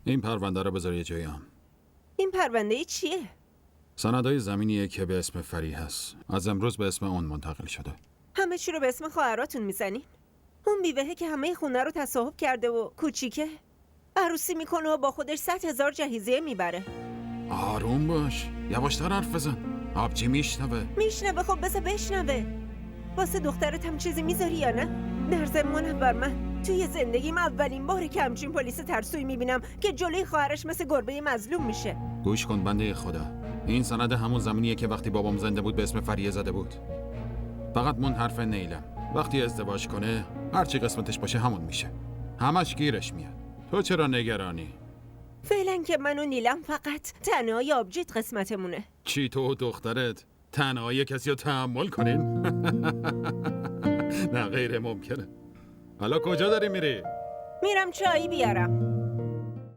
این پرونده رو بذار یه جایی هم. این پرونده چیه؟ سندای زمینیه که به اسم فری هست. از امروز به اسم اون منتقل شده. همه چی رو به اسم خواهراتون میزنین؟ اون بیوهه که همه خونه رو تصاحب کرده و کوچیکه عروسی میکنه و با خودش 100,000 جهیزیه میبره. آروم باش، یواشتر حرف بزن. آبجی میشنوه. خب بذار بشنوه. واسه دخترت هم چیزی میذاری یا نه؟ در ضمن من توی زندگیم اولین باره که همچین پلیس ترسویی میبینم که جلوی خواهرش مثل گربه مظلوم میشه. گوش کن بنده خدا، این سند همون زمینیه که وقتی بابام زنده بود به اسم فریه زده بود. فقط من حرف نیلم وقتی ازدواج کنه هرچی قسمتش باشه همون میشه. همش گیرش میاد. تو چرا نگرانی؟ فعلا که من و نیلم فقط تنهای آبجیت قسمتمونه. چی تو و دخترت تنهایی کسی رو تحمل کنین؟ نه غیر ممکنه. حالا کجا داری میری؟ میرم چایی بیارم.